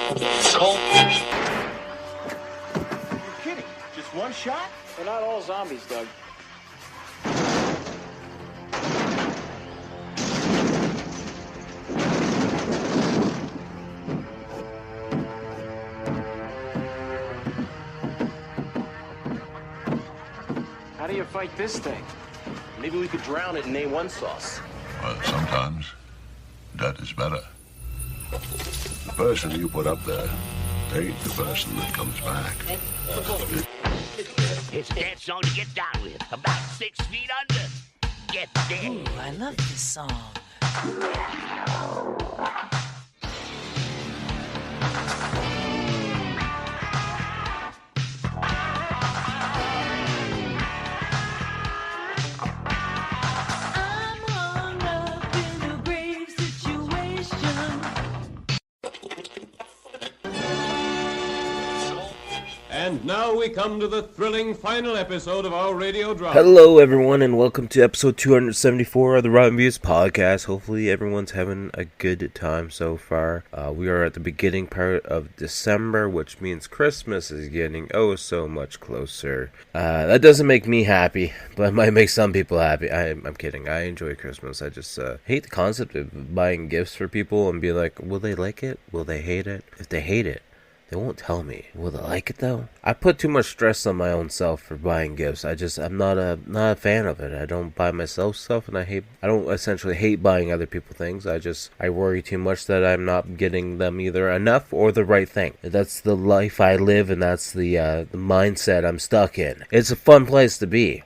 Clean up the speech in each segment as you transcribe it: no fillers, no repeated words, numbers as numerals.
Cole. You're kidding. Just one shot? They're not all zombies, Doug. How do you fight this thing? Maybe we could drown it in A1 sauce. Well, sometimes that is better. The person you put up there ain't the person that comes back. It's a dance song to get down with. About 6 feet under. Get down. Ooh, I love this song. And now we come to the thrilling final episode of our radio drama. Hello everyone and welcome to episode 274 of the Revies podcast. Hopefully everyone's having a good time so far. We are at the beginning part of December, which means Christmas is getting oh so much closer. That doesn't make me happy, but it might make some people happy. I'm kidding. I enjoy Christmas. I just hate the concept of buying gifts for people and be like, will they like it? Will they hate it? If they hate it, they won't tell me. Will they like it though? I put too much stress on my own self for buying gifts. I'm not a fan of it. I don't buy myself stuff, and I don't essentially hate buying other people things. I worry too much that I'm not getting them either enough or the right thing. That's the life I live, and that's the mindset I'm stuck in. It's a fun place to be.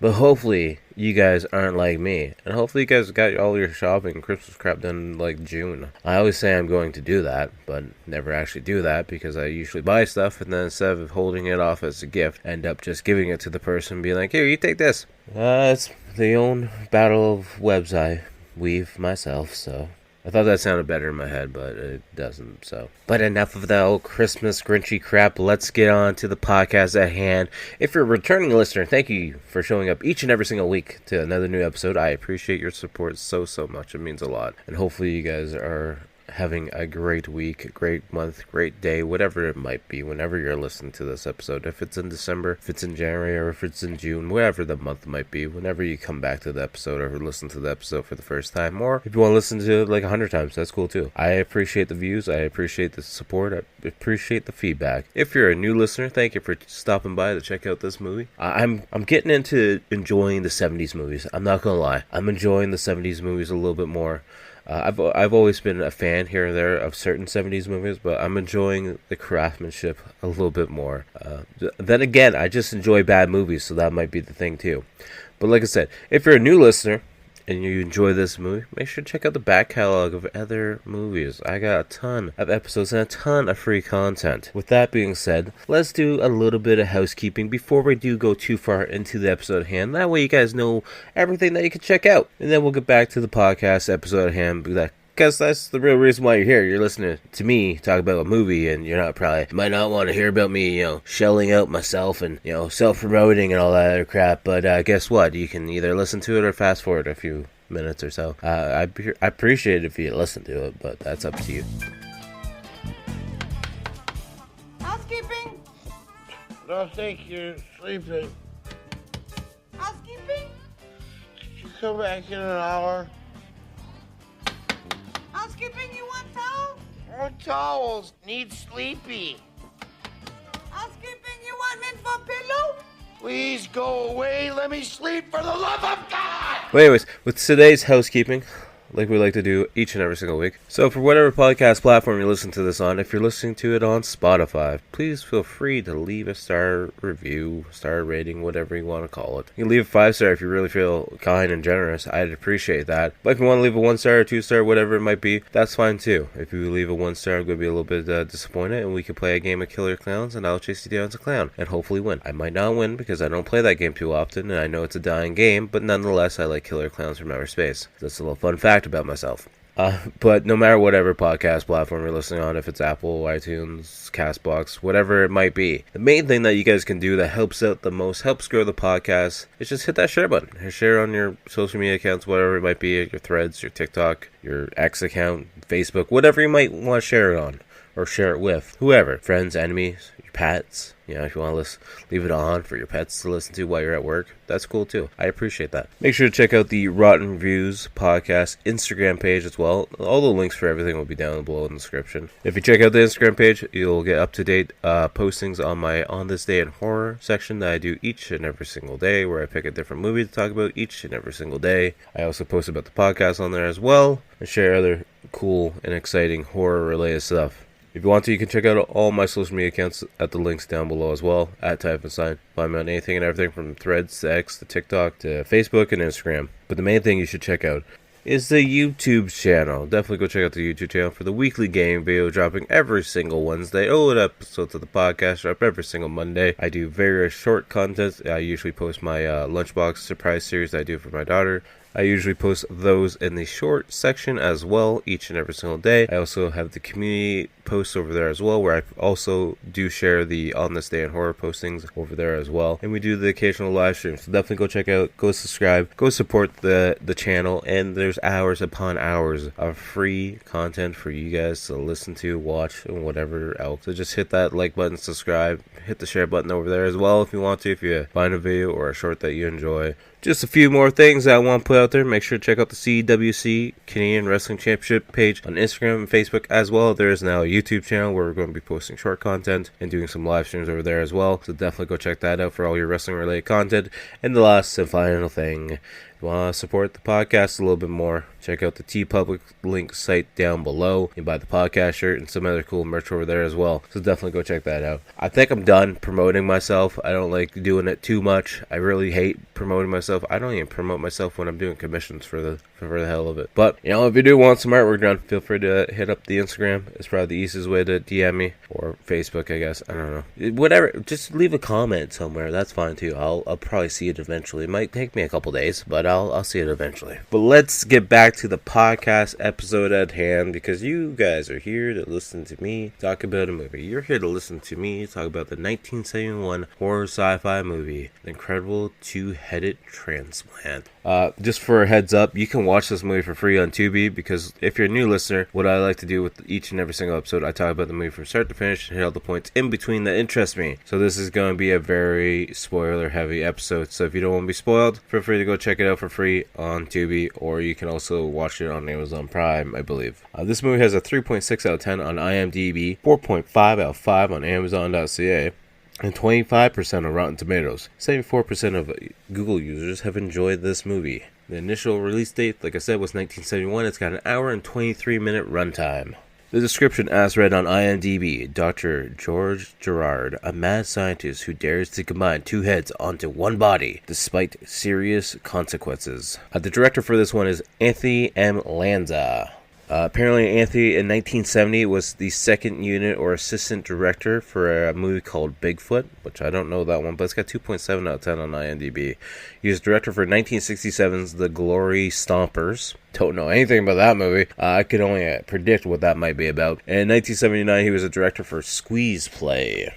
But hopefully you guys aren't like me. And hopefully you guys got all your shopping and Christmas crap done in like June. I always say I'm going to do that, but never actually do that because I usually buy stuff and then instead of holding it off as a gift, end up just giving it to the person and being like, here, you take this. It's the own battle of webs I weave myself, so I thought that sounded better in my head, but it doesn't, so. But enough of that old Christmas Grinchy crap. Let's get on to the podcast at hand. If you're a returning listener, thank you for showing up each and every single week to another new episode. I appreciate your support so much. It means a lot. And hopefully you guys are having a great week, great month, great day, whatever it might be, whenever you're listening to this episode. If it's in December, if it's in January, or if it's in June, whatever the month might be, whenever you come back to the episode or listen to the episode for the first time, or if you want to listen to it like 100 times, that's cool too. I appreciate the views, I appreciate the support, I appreciate the feedback. If you're a new listener, thank you for stopping by to check out this movie. I'm getting into enjoying the 70s movies. I'm not gonna lie. I'm enjoying the 70s movies a little bit more. I've always been a fan here and there of certain 70s movies, but I'm enjoying the craftsmanship a little bit more. Then again, I just enjoy bad movies, so that might be the thing too. But like I said, if you're a new listener and you enjoy this movie, make sure to check out the back catalog of other movies. I got a ton of episodes and a ton of free content. With that being said, let's do a little bit of housekeeping before we do go too far into the episode at hand. That way you guys know everything that you can check out. And then we'll get back to the podcast episode at hand, because that's the real reason why you're here. You're listening to me talk about a movie, and you might not want to hear about me, shelling out myself and, self-promoting and all that other crap. But guess what? You can either listen to it or fast forward a few minutes or so. I appreciate it if you listen to it, but that's up to you. Housekeeping? Don't think you're sleeping. Housekeeping? Could you come back in an hour? Housekeeping, you want towel? More towels. Need sleepy. Housekeeping, you want mint for pillow? Please go away. Let me sleep for the love of God. But anyways, with today's housekeeping, like we like to do each and every single week. So for whatever podcast platform you listen to this on, if you're listening to it on Spotify, please feel free to leave a star review, star rating, whatever you want to call it. You can leave a 5-star if you really feel kind and generous. I'd appreciate that. But if you want to leave a 1-star or 2-star, whatever it might be, that's fine too. If you leave a 1-star, I'm going to be a little bit disappointed, and we can play a game of Killer Clowns, and I'll chase you down as a clown, and hopefully win. I might not win because I don't play that game too often, and I know it's a dying game, but nonetheless, I like Killer Clowns from Outer Space. That's a little fun fact about myself. But no matter whatever podcast platform you're listening on, if it's Apple, iTunes, Castbox, whatever it might be, the main thing that you guys can do that helps out the most, helps grow the podcast, is just hit that share button. Share on your social media accounts, whatever it might be, your Threads, your TikTok, your X account, Facebook, whatever you might want to share it on. or share it with whoever, friends, enemies, your pets. You know, if you want to leave it on for your pets to listen to while you're at work, that's cool too. I appreciate that. Make sure to check out the Rotten Reviews podcast Instagram page as well. All the links for everything will be down below in the description. If you check out the Instagram page, you'll get up-to-date postings on my On This Day in Horror section that I do each and every single day, where I pick a different movie to talk about each and every single day. I also post about the podcast on there as well, and share other cool and exciting horror-related stuff. If you want to, you can check out all my social media accounts at the links down below as well, at Type and Sign. Find me on anything and everything from Threads to X to TikTok to Facebook and Instagram. But the main thing you should check out is the YouTube channel. Definitely go check out the YouTube channel for the weekly game video dropping every single Wednesday. Old episodes of the podcast drop every single Monday. I do very short content. I usually post my Lunchbox surprise series that I do for my daughter. I usually post those in the short section as well each and every single day. I also have the community posts over there as well, where I also do share the On This Day in Horror postings over there as well. And we do the occasional live streams. So definitely go check out, go subscribe, go support the channel. And there's hours upon hours of free content for you guys to listen to, watch, and whatever else. So just hit that like button, subscribe, hit the share button over there as well if you want to, if you find a video or a short that you enjoy. Just a few more things that I want to put out there. Make sure to check out the CWC Canadian Wrestling Championship page on Instagram and Facebook as well. There is now a YouTube channel where we're going to be posting short content and doing some live streams over there as well. So definitely go check that out for all your wrestling related content. And the last and final thing, if you want to support the podcast a little bit more, check out the TeePublic link site down below. You can buy the podcast shirt and some other cool merch over there as well. So definitely go check that out. I think I'm done promoting myself. I don't like doing it too much. I really hate promoting myself. I don't even promote myself when I'm doing commissions for the hell of it. But, you know, if you do want some artwork done, feel free to hit up the Instagram. It's probably the easiest way to DM me. Or Facebook, I guess. I don't know. Whatever. Just leave a comment somewhere. That's fine too. I'll probably see it eventually. It might take me a couple days, but I'll see it eventually. But let's get back to the podcast episode at hand, because you guys are here to listen to me talk about a movie. You're here to listen to me talk about the 1971 horror sci-fi movie, Incredible Two Headed Transplant. Just for a heads up, you can watch this movie for free on Tubi, because if you're a new listener, what I like to do with each and every single episode, I talk about the movie from start to finish and hit all the points in between that interest me. So this is going to be a very spoiler heavy episode, so if you don't want to be spoiled, feel free to go check it out for free on Tubi, or you can also watch it on Amazon Prime, I believe. This movie has a 3.6 out of 10 on IMDb, 4.5 out of 5 on Amazon.ca, and 25% on Rotten Tomatoes. 74% of Google users have enjoyed this movie. The initial release date, like I said, was 1971. It's got an hour and 23-minute runtime. The description as read on IMDb: Dr. George Gerard, a mad scientist who dares to combine two heads onto one body, despite serious consequences. The director for this one is Anthony M. Lanza. Apparently, Anthony in 1970 was the second unit or assistant director for a movie called Bigfoot, which I don't know that one, but it's got 2.7 out of 10 on IMDb. He was director for 1967's The Glory Stompers. Don't know anything about that movie. I could only predict what that might be about. And in 1979, he was a director for Squeeze Play.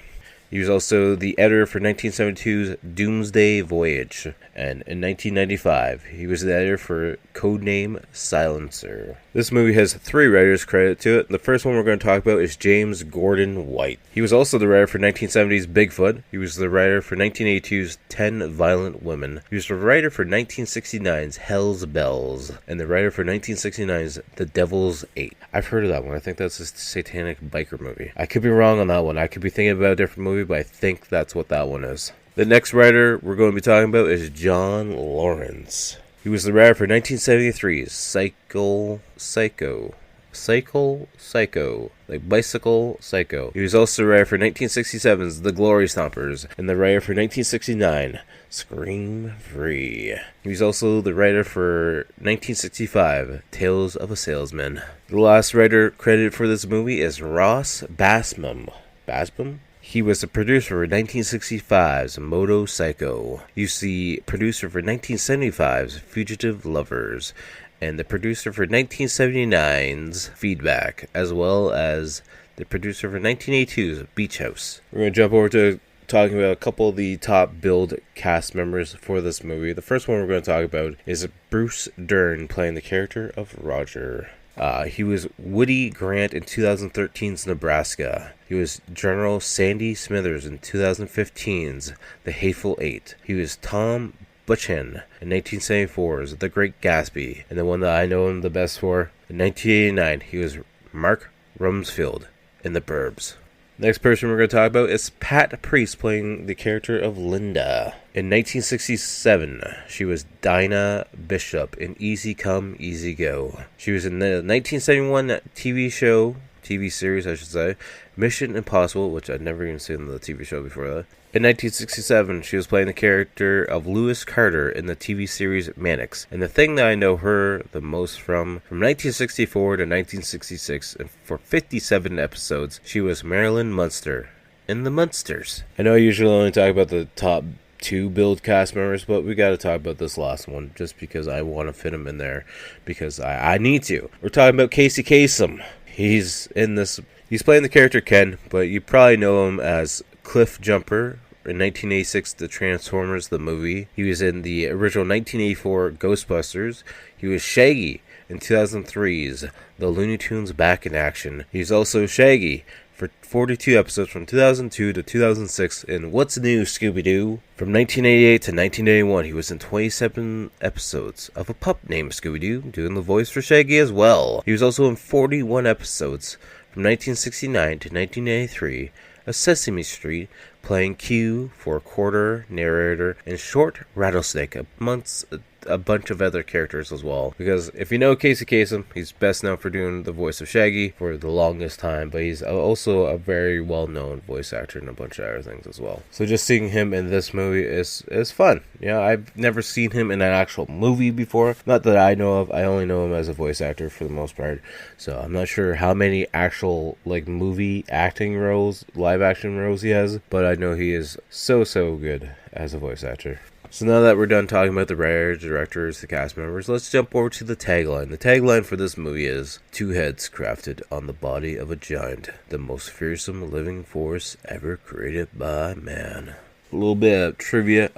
He was also the editor for 1972's Doomsday Voyage. And in 1995, he was the editor for Codename Silencer. This movie has 3 writers credited to it. The first one we're going to talk about is James Gordon White. He was also the writer for 1970's Bigfoot. He was the writer for 1982's 10 Violent Women. He was the writer for 1969's Hell's Bells. And the writer for 1969's The Devil's Eight. I've heard of that one. I think that's a satanic biker movie. I could be wrong on that one. I could be thinking about a different movie, but I think that's what that one is. The next writer we're going to be talking about is John Lawrence. He was the writer for 1973's Psycho, like Bicycle Psycho. He was also the writer for 1967's The Glory Stompers, and the writer for 1969, Scream Free. He was also the writer for 1965, Tales of a Salesman. The last writer credited for this movie is Ross Basbam. Basbam? He was the producer for 1965's Moto Psycho. He was the producer for 1975's Fugitive Lovers, and the producer for 1979's Feedback, as well as the producer for 1982's Beach House. We're going to jump over to talking about a couple of the top billed cast members for this movie. The first one we're going to talk about is Bruce Dern playing the character of Roger. He was Woody Grant in 2013's Nebraska. He was General Sandy Smithers in 2015's The Hateful Eight. He was Tom Buchan in 1974's The Great Gatsby. And the one that I know him the best for, in 1989, he was Mark Rumsfeld in The Burbs. Next person we're going to talk about is Pat Priest, playing the character of Linda. In 1967, she was Dinah Bishop in Easy Come, Easy Go. She was in the 1971 TV series, I should say, Mission Impossible, which I'd never even seen the TV show before that. In 1967, she was playing the character of Lewis Carter in the TV series Mannix. And the thing that I know her the most from 1964 to 1966, and for 57 episodes, she was Marilyn Munster in The Munsters. I know I usually only talk about the top 2 billed cast members, but we got to talk about this last one just because I want to fit him in there, because I need to. We're talking about Casey Kasem. He's in this. He's playing the character Ken, but you probably know him as Cliff Jumper in 1986, The Transformers, the movie. He was in the original 1984 Ghostbusters. He was Shaggy in 2003's The Looney Tunes Back in Action. He's also Shaggy for 42 episodes from 2002 to 2006 in What's New, Scooby-Doo? From 1988 to 1981, he was in 27 episodes of A Pup Named Scooby-Doo, doing the voice for Shaggy as well. He was also in 41 episodes from 1969 to 1983 of Sesame Street, playing Q for Quarter, Narrator, and Short Rattlesnake, amongst a bunch of other characters as well. Because if you know Casey Kasem, he's best known for doing the voice of Shaggy for the longest time, but he's also a very well-known voice actor in a bunch of other things as well. So just seeing him in this movie is fun. Yeah, I've never seen him in an actual movie before. Not that I know of. I only know him as a voice actor for the most part. So I'm not sure how many actual movie acting roles, live action roles he has, but I know he is so good as a voice actor. So now that we're done talking about the writers, directors, the cast members, let's jump over to the tagline. The tagline for this movie is, 2 heads crafted on the body of a giant, the most fearsome living force ever created by man. A little bit of trivia.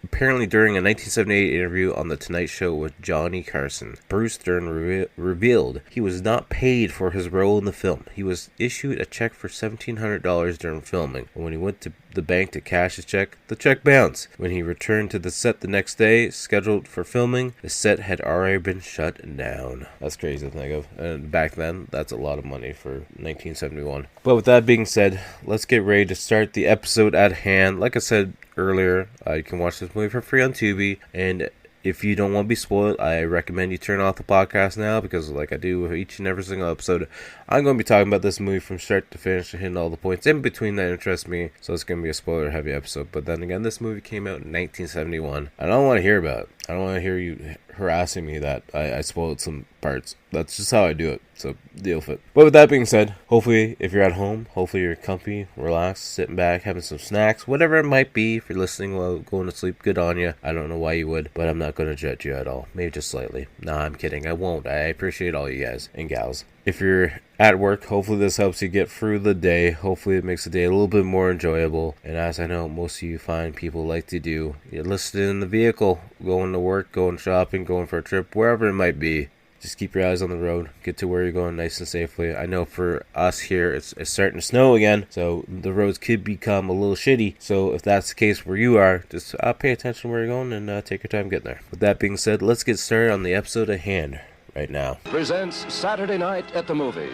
Apparently during a 1978 interview on The Tonight Show with Johnny Carson, Bruce Dern revealed he was not paid for his role in the film. He was issued a check for $1,700 during filming, and when he went to the bank to cash his check, the check bounced. When he returned to the set the next day, scheduled for filming, the set had already been shut down. That's crazy to think of. And back then, that's a lot of money for 1971. But with that being said, let's get ready to start the episode at hand. Like I said earlier, you can watch this movie for free on Tubi, and if you don't want to be spoiled, I recommend you turn off the podcast now, because like I do with each and every single episode, I'm going to be talking about this movie from start to finish and hitting all the points in between that interest me, so it's going to be a spoiler heavy episode. But then again, this movie came out in 1971. I don't want to hear about it. I don't want to hear you harassing me that I spoiled some parts. That's just how I do it, so deal with it. But with that being said, hopefully if you're at home, hopefully you're comfy, relaxed, sitting back, having some snacks, whatever it might be. If you're listening while going to sleep, good on you. I don't know why you would, but I'm not going to judge you at all. Maybe just slightly. Nah, I'm kidding. I won't. I appreciate all you guys and gals. If you're at work, hopefully this helps you get through the day. Hopefully it makes the day a little bit more enjoyable. And as I know most of you fine people like to do, you're listening in the vehicle, going to work, going shopping, going for a trip, wherever it might be. Just keep your eyes on the road. Get to where you're going nice and safely. I know for us here, it's starting to snow again, so the roads could become a little shitty. So if that's the case where you are, just pay attention where you're going and take your time getting there. With that being said, let's get started on the episode at hand right now. Presents Saturday Night at the Movies,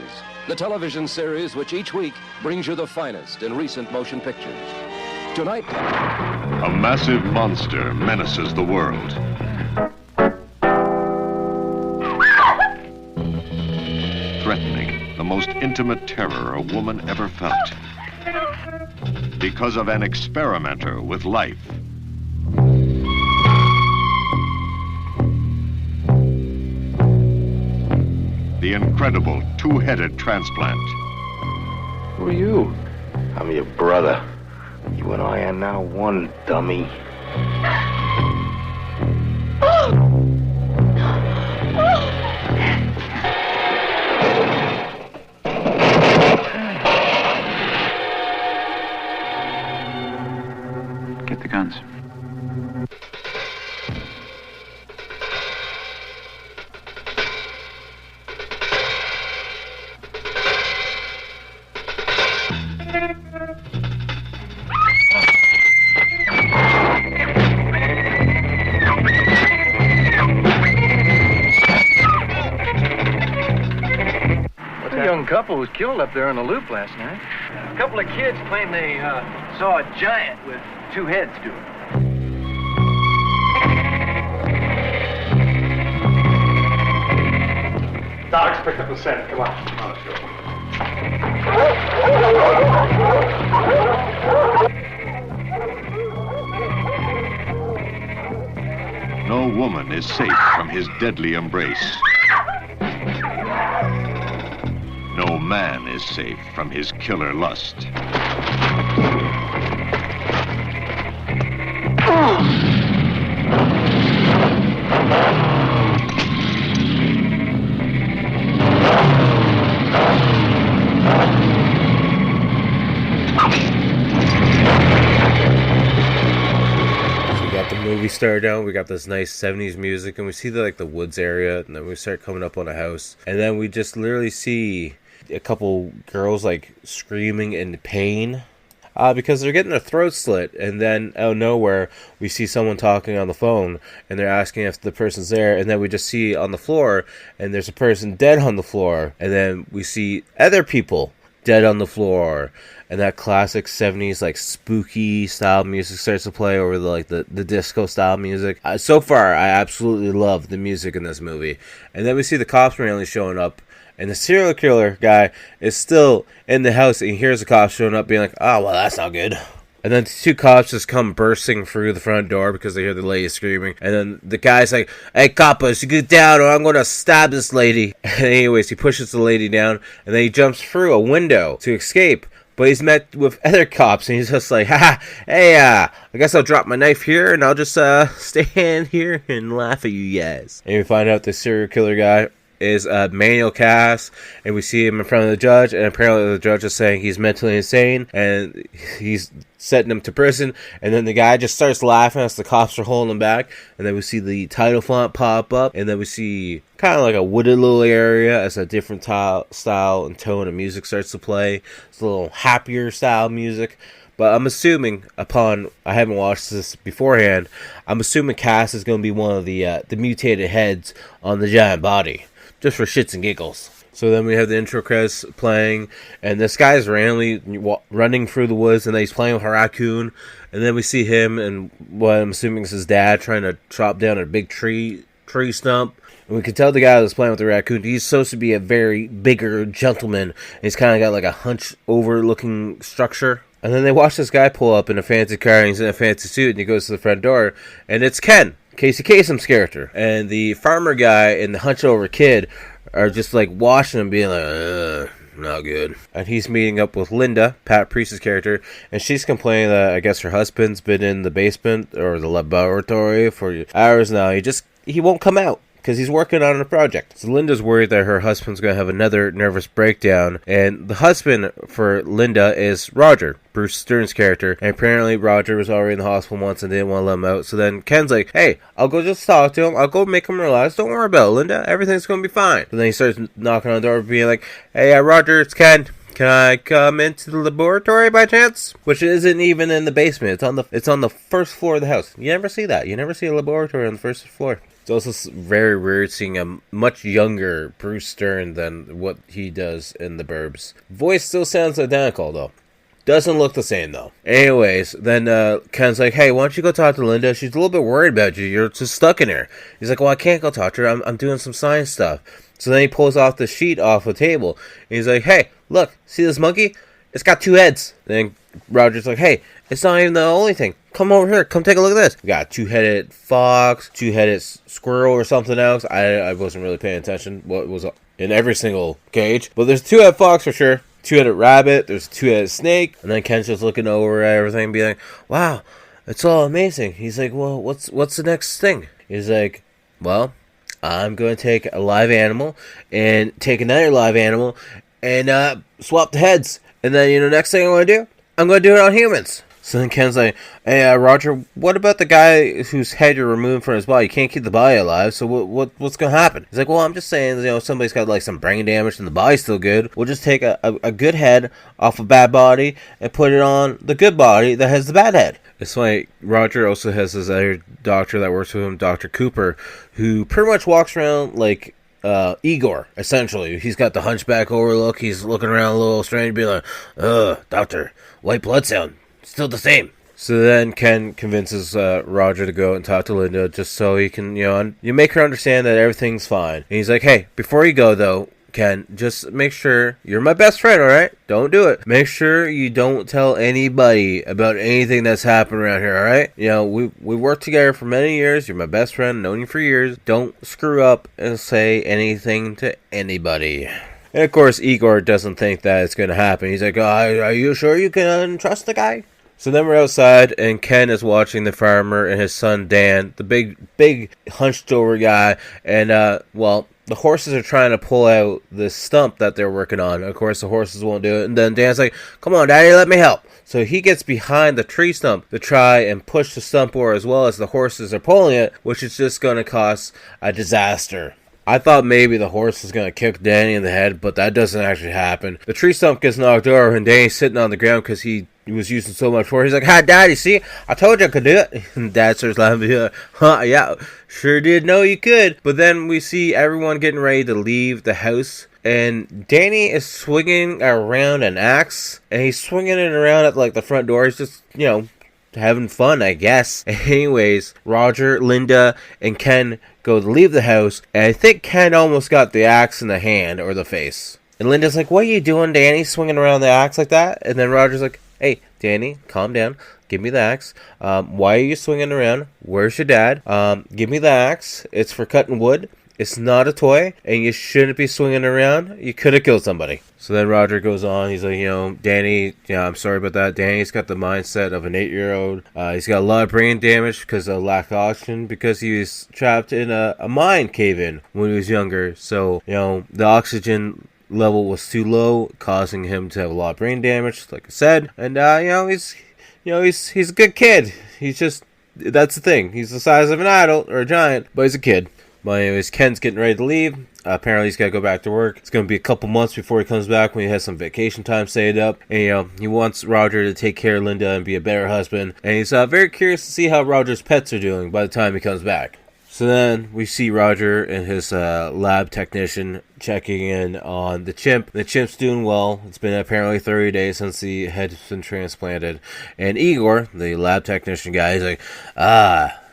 the television series which each week brings you the finest in recent motion pictures. Tonight, A massive monster menaces the world. Threatening the most intimate terror a woman ever felt. Because of an experimenter with life. The Incredible Two Headed Transplant. Who are you? I'm your brother. You and I are now one, dummy. Get the guns. couple was killed up there on the loop last night. A couple of kids claim they saw a giant with two heads do it. Doc's picked up the scent. Come on. Let's go. No woman is safe from his deadly embrace. No man is safe from his killer lust. Movie started out, we got this nice 70s music, and we see the woods area, and then we start coming up on a house, and then we just literally see a couple girls screaming in pain because they're getting their throats slit, and then out of nowhere we see someone talking on the phone, and they're asking if the person's there, and then we just see on the floor, and there's a person dead on the floor, and then we see other people dead on the floor, and that classic 70s spooky style music starts to play over the disco style music. So far, I absolutely love the music in this movie. And then we see the cops randomly showing up, and the serial killer guy is still in the house, and he hears the cops showing up being like, oh, well, that's not good. And then two cops just come bursting through the front door because they hear the lady screaming. And then the guy's like, hey, coppers, you get down or I'm going to stab this lady. And anyways, he pushes the lady down, and then he jumps through a window to escape. But he's met with other cops, and he's just like, haha, hey, I guess I'll drop my knife here, and I'll just stand here and laugh at you guys. And we find out the serial killer guy is Manuel Cass, and we see him in front of the judge, and apparently the judge is saying he's mentally insane, and he's setting him to prison, and then the guy just starts laughing as the cops are holding him back, and then we see the title font pop up, and then we see kind of like a wooded little area as a different style and tone of music starts to play. It's a little happier style music. But I'm assuming, I haven't watched this beforehand, I'm assuming Cass is going to be one of the mutated heads on the giant body, just for shits and giggles. So then we have the intro credits playing, and this guy's randomly running through the woods, and then he's playing with a raccoon, and then we see him and what I'm assuming is his dad trying to chop down a big tree stump. And we can tell the guy that's playing with the raccoon, he's supposed to be a very bigger gentleman, and he's kind of got a hunched over looking structure. And then they watch this guy pull up in a fancy car, and he's in a fancy suit, and he goes to the front door, and it's Ken, Casey Kasem's character. And the farmer guy and the hunched over kid are just watching him being like, not good. And he's meeting up with Linda, Pat Priest's character, and she's complaining that I guess her husband's been in the basement or the laboratory for hours now. He won't come out because he's working on a project. So Linda's worried that her husband's going to have another nervous breakdown, and the husband for Linda is Roger, Bruce Stern's character, and apparently Roger was already in the hospital once and didn't want to let him out. So then Ken's like, hey, I'll go just talk to him, I'll go make him relax, don't worry about it, Linda, everything's going to be fine. So then he starts knocking on the door being like, hey, Roger, it's Ken. Can I come into the laboratory by chance? Which isn't even in the basement. It's on the first floor of the house. You never see that. You never see a laboratory on the first floor. It's also very weird seeing a much younger Bruce Stern than what he does in The Burbs. Voice still sounds identical, though. Doesn't look the same, though. Anyways, then Ken's like, hey, why don't you go talk to Linda? She's a little bit worried about you. You're just stuck in here. He's like, well, I can't go talk to her. I'm doing some science stuff. So then he pulls off the sheet off the table. And he's like, hey, look, see this monkey? It's got two heads. Then Roger's like, hey, it's not even the only thing. Come over here. Come take a look at this. We got a two-headed fox, two-headed squirrel or something else. I wasn't really paying attention what was in every single cage. But there's a two-headed fox for sure. Two-headed rabbit. There's a two-headed snake. And then Ken's just looking over at everything and being like, wow, it's all amazing. He's like, well, what's the next thing? He's like, well, I'm going to take a live animal and take another live animal and swap the heads. And then, next thing I'm going to do, I'm going to do it on humans. So then Ken's like, hey, Roger, what about the guy whose head you're removing from his body? You can't keep the body alive, so what's going to happen? He's like, well, I'm just saying, somebody's got some brain damage and the body's still good. We'll just take a good head off a bad body and put it on the good body that has the bad head. It's like Roger also has this other doctor that works with him, Dr. Cooper, who pretty much walks around like Igor, essentially. He's got the hunchback overlook. He's looking around a little strange, being like, doctor, white blood cell, still the same. So then Ken convinces Roger to go and talk to Linda just so he can, you make her understand that everything's fine. And he's like, hey, before you go, though, Ken, just make sure you're my best friend, alright? Don't do it. Make sure you don't tell anybody about anything that's happened around here, alright? We worked together for many years. You're my best friend, known you for years. Don't screw up and say anything to anybody. And of course, Igor doesn't think that it's going to happen. He's like, are you sure you can trust the guy? So then we're outside, and Ken is watching the farmer and his son Dan, the big hunched over guy, and, the horses are trying to pull out the stump that they're working on. Of course, the horses won't do it, and then Dan's like, come on, Daddy, let me help. So he gets behind the tree stump to try and push the stump over as well as the horses are pulling it, which is just going to cause a disaster. I thought maybe the horse was going to kick Danny in the head, but that doesn't actually happen. The tree stump gets knocked over, and Danny's sitting on the ground because he was using so much force. He's like, hi, Daddy, see? I told you I could do it. And Dad starts laughing. He's like, huh, yeah, sure did know you could. But then we see everyone getting ready to leave the house, and Danny is swinging around an axe, and he's swinging it around at, the front door. He's just, having fun, I guess. Anyways, Roger, Linda, and Ken go to leave the house, and I think Ken almost got the axe in the hand or the face. And Linda's like, what are you doing, Danny, swinging around the axe like that? And then Roger's like, hey, Danny, calm down. Give me the axe. Why are you swinging around? Where's your dad? Give me the axe. It's for cutting wood. It's not a toy, and you shouldn't be swinging around. You could have killed somebody. So then Roger goes on. He's like, Danny, I'm sorry about that. Danny's got the mindset of an 8-year-old. He's got a lot of brain damage because of lack of oxygen, because he was trapped in a mine cave-in when he was younger. So, the oxygen level was too low, causing him to have a lot of brain damage, like I said. And, he's a good kid. He's just, that's the thing. He's the size of an adult or a giant, but he's a kid. But anyways, Ken's getting ready to leave. Apparently he's got to go back to work. It's going to be a couple months before he comes back, when he has some vacation time saved up. And, he wants Roger to take care of Linda and be a better husband. And he's very curious to see how Roger's pets are doing by the time he comes back. So then we see Roger and his lab technician checking in on the chimp. The chimp's doing well. It's been apparently 30 days since the head's been transplanted. And Igor, the lab technician guy, he's like,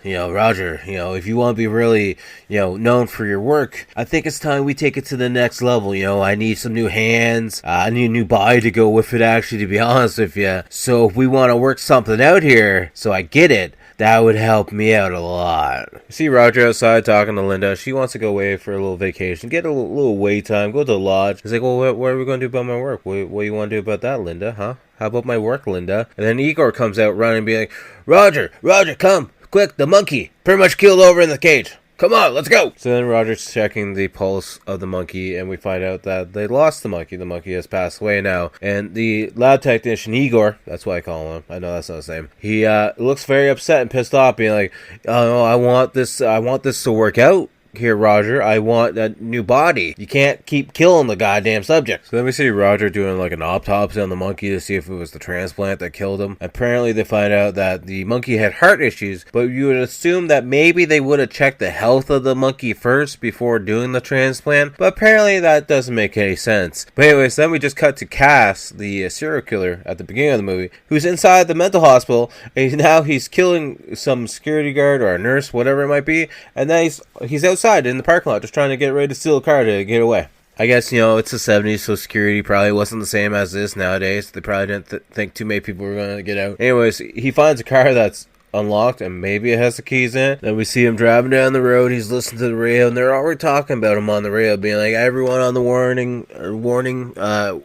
Roger, if you want to be really, known for your work, I think it's time we take it to the next level. I need some new hands. I need a new body to go with it, actually, to be honest with you. So if we want to work something out here, so I get it, that would help me out a lot. You see Roger outside talking to Linda. She wants to go away for a little vacation, get a little away time, go to the lodge. He's like, well, what are we going to do about my work? What do you want to do about that, Linda, huh? How about my work, Linda? And then Igor comes out running and being like, Roger, come. Quick, the monkey, pretty much killed over in the cage. Come on, let's go. So then Roger's checking the pulse of the monkey, and we find out that they lost the monkey. The monkey has passed away now. And the lab technician, Igor, that's what I call him. I know that's not his name. He looks very upset and pissed off, being like, oh, I want this to work out. Here, Roger, I want a new body. You can't keep killing the goddamn subject. So then we see Roger doing an autopsy on the monkey to see if it was the transplant that killed him. Apparently they find out that the monkey had heart issues, but you would assume that maybe they would have checked the health of the monkey first before doing the transplant, but apparently that doesn't make any sense. But anyways, then we just cut to Cass, the serial killer at the beginning of the movie, who's inside the mental hospital, and now he's killing some security guard or a nurse, whatever it might be, and then he's outside in the parking lot just trying to get ready to steal a car to get away. I guess, it's the 70s, so security probably wasn't the same as this nowadays. They probably didn't think too many people were going to get out. Anyways, he finds a car that's unlocked and maybe it has the keys in it. Then we see him driving down the road. He's listening to the radio, and they're already talking about him on the radio, being like, everyone on the warning,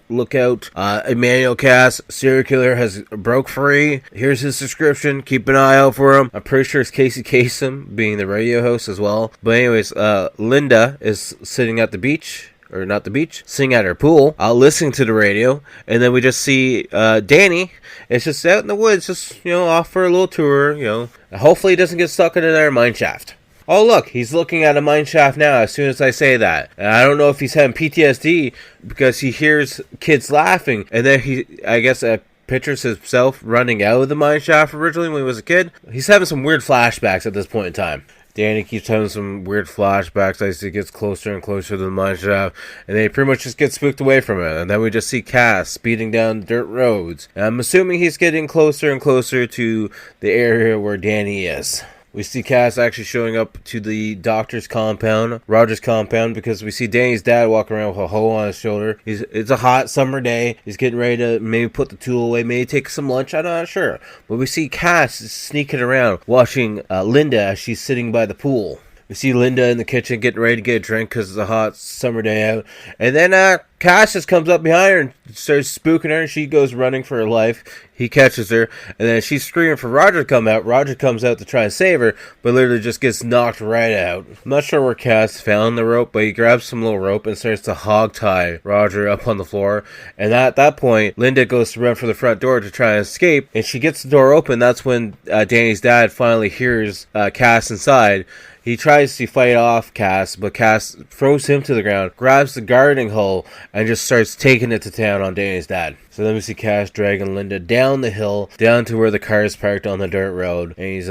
look out, Emmanuel Cass, serial killer, has broke free. Here's his description. Keep an eye out for him. I'm pretty sure it's Casey Kasem being the radio host as well. But anyways, Linda is sitting at the beach, or not the beach, sitting at her pool, listening to the radio, and then we just see Danny is just out in the woods, just, off for a little tour, Hopefully he doesn't get stuck in another mine shaft. Oh, look, he's looking at a mine shaft now as soon as I say that. And I don't know if he's having PTSD because he hears kids laughing, and then he, I guess, pictures himself running out of the mine shaft originally when he was a kid. He's having some weird flashbacks at this point in time. Danny keeps having some weird flashbacks as he gets closer and closer to the mine shaft, and they pretty much just get spooked away from it. And then we just see Cass speeding down dirt roads. And I'm assuming he's getting closer and closer to the area where Danny is. We see Cass actually showing up to the doctor's compound, Roger's compound, because we see Danny's dad walking around with a hoe on his shoulder. It's a hot summer day. He's getting ready to maybe put the tool away, maybe take some lunch. I'm not sure. But we see Cass sneaking around, watching Linda as she's sitting by the pool. We see Linda in the kitchen getting ready to get a drink because it's a hot summer day out. And then Cass just comes up behind her and starts spooking her, and she goes running for her life. He catches her, and then she's screaming for Roger to come out. Roger comes out to try and save her, but literally just gets knocked right out. I'm not sure where Cass found the rope, but he grabs some little rope and starts to hog tie Roger up on the floor. And at that point, Linda goes to run for the front door to try and escape, and she gets the door open. That's when Danny's dad finally hears Cass inside. He tries to fight off Cass, but Cass throws him to the ground, grabs the gardening hoe, and just starts taking it to town on Danny's dad. So then we see Cass dragging Linda down the hill, down to where the car is parked on the dirt road, and he's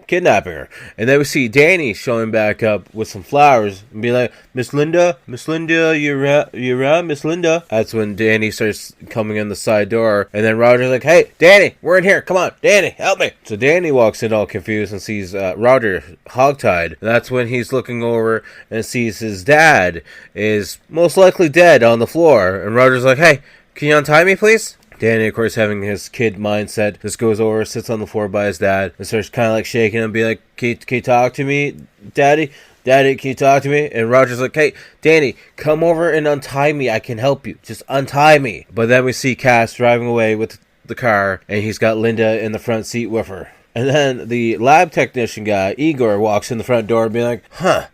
kidnapping her. And then we see Danny showing back up with some flowers and be like, Miss Linda, you're around, Miss Linda. That's when Danny starts coming in the side door, and then Roger's like, hey, Danny, we're in here, come on, Danny, help me. So Danny walks in all confused and sees Roger hogtied, and that's when he's looking over and sees his dad is most likely dead on the floor, and Roger's like, hey, can you untie me, please? Danny, of course, having his kid mindset, just goes over, sits on the floor by his dad, and starts kind of like shaking him, be like, can you talk to me, Daddy? Daddy, can you talk to me? And Roger's like, hey, Danny, come over and untie me. I can help you. Just untie me. But then we see Cass driving away with the car, and he's got Linda in the front seat with her. And then the lab technician guy, Igor, walks in the front door and be like,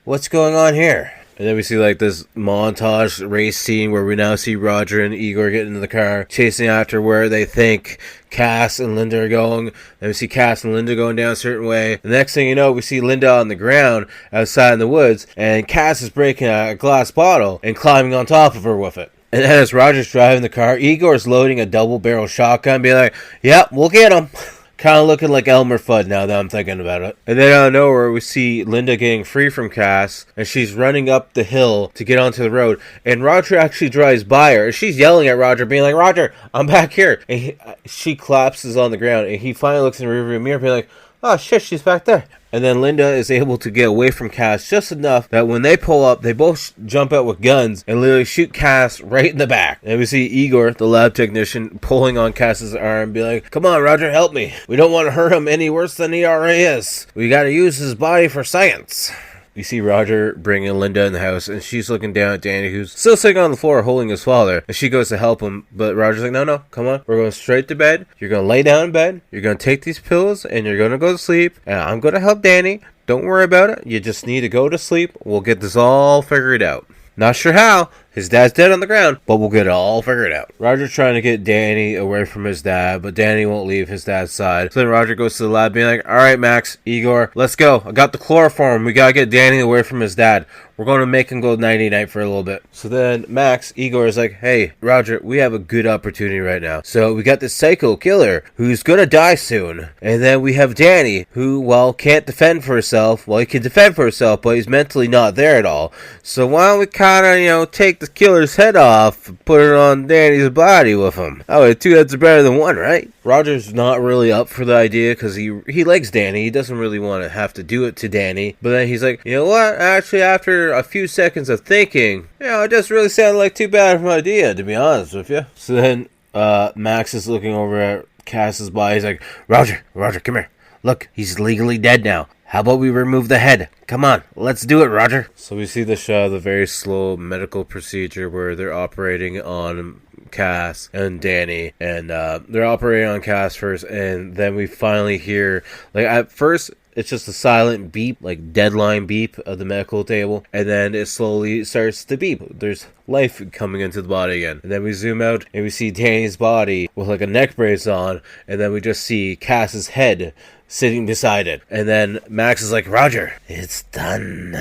what's going on here? And then we see like this montage race scene where we now see Roger and Igor get into the car, chasing after where they think Cass and Linda are going. Then we see Cass and Linda going down a certain way. The next thing you know, we see Linda on the ground outside in the woods, and Cass is breaking a glass bottle and climbing on top of her with it. And then as Roger's driving the car, Igor's loading a double-barrel shotgun, being like, yep, we'll get him. Kind of looking like Elmer Fudd now that I'm thinking about it. And then out of nowhere, we see Linda getting free from Cass, and she's running up the hill to get onto the road. And Roger actually drives by her, and she's yelling at Roger, being like, Roger, I'm back here. And she collapses on the ground, and he finally looks in the rearview mirror, being like, oh shit, she's back there. And then Linda is able to get away from Cass just enough that when they pull up, they both jump out with guns and literally shoot Cass right in the back. And we see Igor, the lab technician, pulling on Cass's arm, be like, come on, Roger, help me. We don't want to hurt him any worse than he already is. We gotta use his body for science. We see Roger bringing Linda in the house, and she's looking down at Danny, who's still sitting on the floor holding his father. And she goes to help him, but Roger's like, no, come on. We're going straight to bed. You're going to lay down in bed. You're going to take these pills, and you're going to go to sleep. And I'm going to help Danny. Don't worry about it. You just need to go to sleep. We'll get this all figured out. Not sure how. His dad's dead on the ground, but we'll get it all figured out. Roger's trying to get Danny away from his dad, but Danny won't leave his dad's side. So then Roger goes to the lab being like, alright, Max, Igor, let's go. I got the chloroform. We gotta get Danny away from his dad. We're going to make him go nighty-night for a little bit. So then Max, Igor, is like, hey, Roger, we have a good opportunity right now. So we got this psycho killer who's going to die soon. And then we have Danny, who, well, can't defend for herself. Well, he can defend for herself, but he's mentally not there at all. So why don't we kind of, take the killer's head off and put it on Danny's body with him? Oh, 2 heads are better than 1, right? Roger's not really up for the idea because he likes Danny. He doesn't really want to have to do it to Danny. But then he's like, you know what? Actually, after a few seconds of thinking, it just really sounded like too bad of an idea, to be honest with you. So then Max is looking over at Cass's body. He's like, Roger, come here. Look, he's legally dead now. How about we remove the head? Come on, let's do it, Roger. So we see the shot of the very slow medical procedure where they're operating on Cass and Danny, and they're operating on Cass first, and then we finally hear, at first it's just a silent beep, deadline beep of the medical table, and then it slowly starts to beep. There's life coming into the body again. And then we zoom out and we see Danny's body with a neck brace on, and then we just see Cass's head sitting beside it. And then Max is like, Roger, it's done.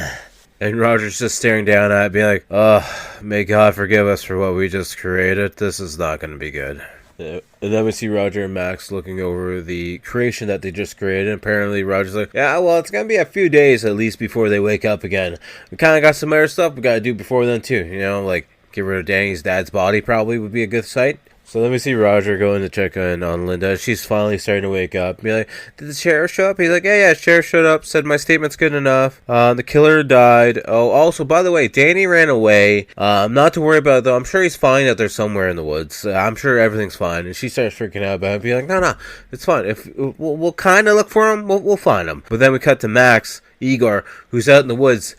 And Roger's just staring down at it, being like, oh, may God forgive us for what we just created. This is not going to be good. And then we see Roger and Max looking over the creation that they just created. And apparently Roger's like, yeah, well, it's going to be a few days at least before they wake up again. We kind of got some other stuff we got to do before then too. You know, like get rid of Danny's dad's body probably would be a good sight. So then we see Roger going to check in on Linda. She's finally starting to wake up. Be like, did the sheriff show up? He's like, yeah, sheriff showed up, said my statement's good enough. The killer died. Oh, also, by the way, Danny ran away. Not to worry about it, though. I'm sure he's fine out there somewhere in the woods. I'm sure everything's fine. And she starts freaking out about it. Be like, no, it's fine. If we'll kind of look for him, we'll find him. But then we cut to Max, Igor, who's out in the woods,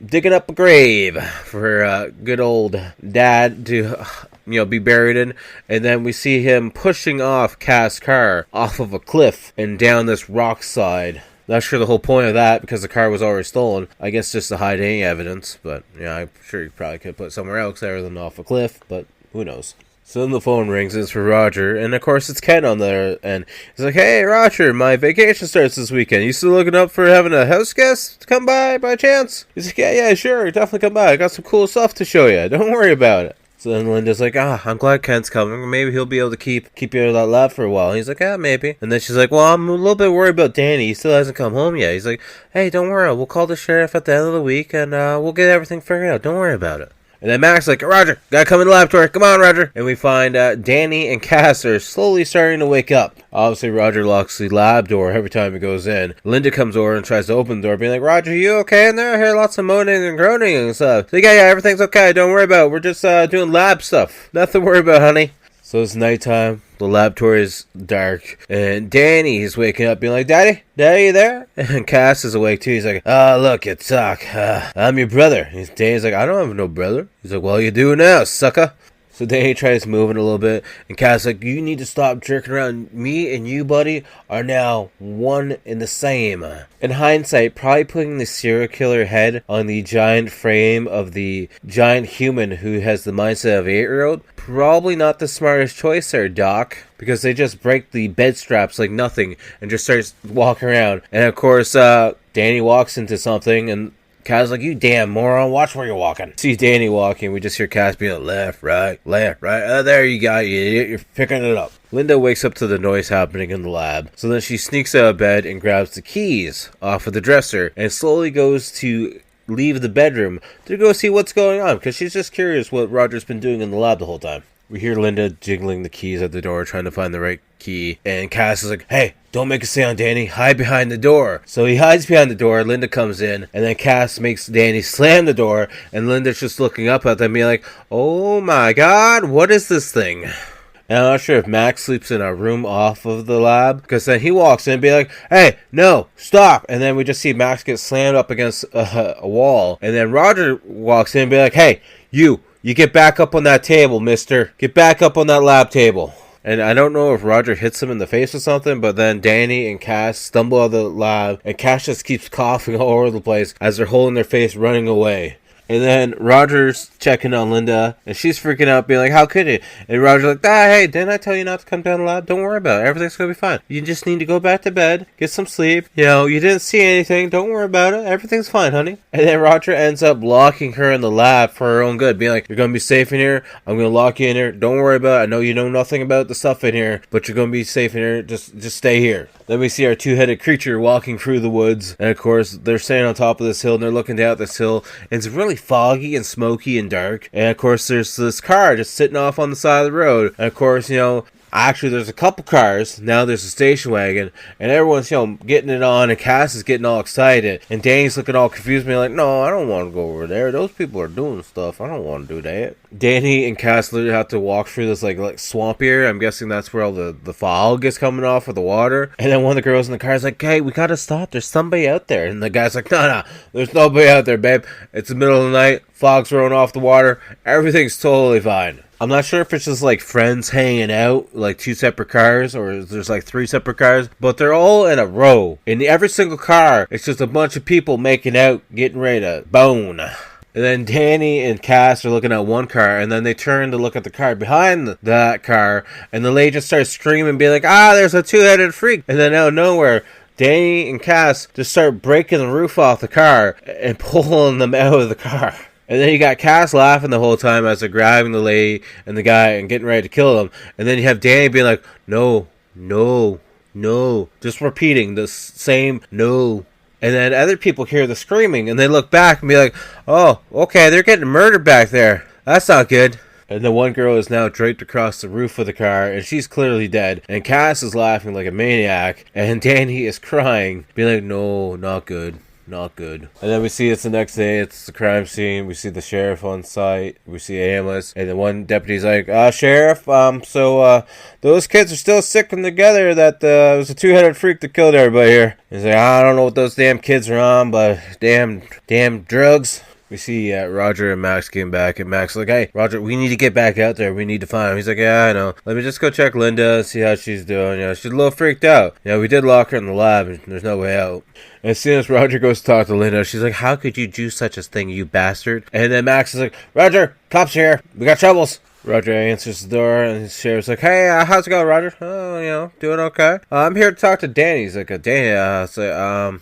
digging up a grave for good old dad to be buried in. And then we see him pushing off Cass' car off of a cliff and down this rock side. Not sure the whole point of that because the car was already stolen. I guess just to hide any evidence. But yeah, I'm sure you probably could put it somewhere else other than off a cliff. But who knows. So then the phone rings, it's for Roger, and of course it's Ken on there, and he's like, hey Roger, my vacation starts this weekend. You still looking up for having a house guest to come by chance? He's like, yeah, sure, definitely come by. I got some cool stuff to show you. Don't worry about it. So then Linda's like, I'm glad Ken's coming. Maybe he'll be able to keep you out of that lab for a while. And he's like, yeah, maybe. And then she's like, well, I'm a little bit worried about Danny. He still hasn't come home yet. He's like, hey, don't worry. We'll call the sheriff at the end of the week, and we'll get everything figured out. Don't worry about it. And then Max like, Roger, gotta come in the laboratory. Come on, Roger. And we find Danny and Cass are slowly starting to wake up. Obviously, Roger locks the lab door every time he goes in. Linda comes over and tries to open the door, being like, Roger, you okay in there? I hear lots of moaning and groaning and stuff. So, yeah, everything's okay. Don't worry about it. We're just doing lab stuff. Nothing to worry about, honey. So it's nighttime. The laboratory is dark. And Danny is waking up being like, Daddy, you there? And Cass is awake too. He's like, look, you suck. I'm your brother. And Danny's like, I don't have no brother. He's like, well, you do now, sucker. So Danny tries moving a little bit, and Cass like, you need to stop jerking around. Me and you, buddy, are now one and the same. In hindsight, probably putting the serial killer head on the giant frame of the giant human who has the mindset of an 8-year-old, probably not the smartest choice there, Doc. Because they just break the bed straps like nothing and just starts walking around. And of course, Danny walks into something, and Cass like, you damn moron, watch where you're walking. See Danny walking, we just hear Cass being like, left, right. There you go, you idiot, you're picking it up. Linda wakes up to the noise happening in the lab, so then she sneaks out of bed and grabs the keys off of the dresser and slowly goes to leave the bedroom to go see what's going on, because she's just curious what Roger's been doing in the lab the whole time. We hear Linda jiggling the keys at the door, trying to find the right key. And Cass is like, hey, don't make a sound, Danny. Hide behind the door. So he hides behind the door. Linda comes in. And then Cass makes Danny slam the door. And Linda's just looking up at them, being like, oh my God, what is this thing? And I'm not sure if Max sleeps in a room off of the lab. Because then he walks in and be like, hey, no, stop. And then we just see Max get slammed up against a wall. And then Roger walks in and be like, hey, you get back up on that table, mister. Get back up on that lab table. And I don't know if Roger hits him in the face or something, but then Danny and Cass stumble out of the lab, and Cass just keeps coughing all over the place as they're holding their face, running away. And then Roger's checking on Linda, and she's freaking out, being like, how could you? And Roger's like, hey, didn't I tell you not to come down the lab? Don't worry about it. Everything's going to be fine. You just need to go back to bed, get some sleep. You didn't see anything. Don't worry about it. Everything's fine, honey. And then Roger ends up locking her in the lab for her own good, being like, you're going to be safe in here. I'm going to lock you in here. Don't worry about it. I know you know nothing about the stuff in here, but you're going to be safe in here. Just stay here. Then we see our two-headed creature walking through the woods. And, of course, they're standing on top of this hill, and they're looking down at this hill. And it's really foggy and smoky and dark. And, of course, there's this car just sitting off on the side of the road. And, of course, actually, there's a couple cars. Now there's a station wagon. And everyone's, getting it on. And Cass is getting all excited. And Danny's looking all confused, being like, no, I don't want to go over there. Those people are doing stuff. I don't want to do that. Danny and Cass literally have to walk through this, like swamp area. I'm guessing that's where all the fog is coming off of the water. And then one of the girls in the car is like, hey, we got to stop. There's somebody out there. And the guy's like, no, there's nobody out there, babe. It's the middle of the night. Fog's rolling off the water. Everything's totally fine. I'm not sure if it's just like friends hanging out, like two separate cars, or there's like three separate cars, but they're all in a row. In every single car, it's just a bunch of people making out, getting ready to bone. And then Danny and Cass are looking at one car, and then they turn to look at the car behind that car, and the lady just starts screaming, being like, there's a two-headed freak. And then out of nowhere, Danny and Cass just start breaking the roof off the car and pulling them out of the car. And then you got Cass laughing the whole time as they're grabbing the lady and the guy and getting ready to kill them. And then you have Danny being like, no, no, no. Just repeating the same no. And then other people hear the screaming and they look back and be like, oh, okay, they're getting murdered back there. That's not good. And the one girl is now draped across the roof of the car, and she's clearly dead. And Cass is laughing like a maniac, and Danny is crying, being like, no, not good. Not good. And then we see it's the next day, it's the crime scene, we see the sheriff on site, we see an ambulance, and the one deputy's like, Sheriff, those kids are still sticking together that it was a two-headed freak that killed everybody here. He's like, I don't know what those damn kids are on, but damn drugs. We see Roger and Max getting back, and Max is like, hey, Roger, we need to get back out there. We need to find him. He's like, yeah, I know. Let me just go check Linda and see how she's doing. You know, she's a little freaked out. You know, we did lock her in the lab, and there's no way out. And as soon as Roger goes to talk to Linda, she's like, how could you do such a thing, you bastard? And then Max is like, Roger, cops here. We got troubles. Roger answers the door, and the sheriff's like, hey, how's it going, Roger? Oh, you know, doing okay. I'm here to talk to Danny. He's like, Danny,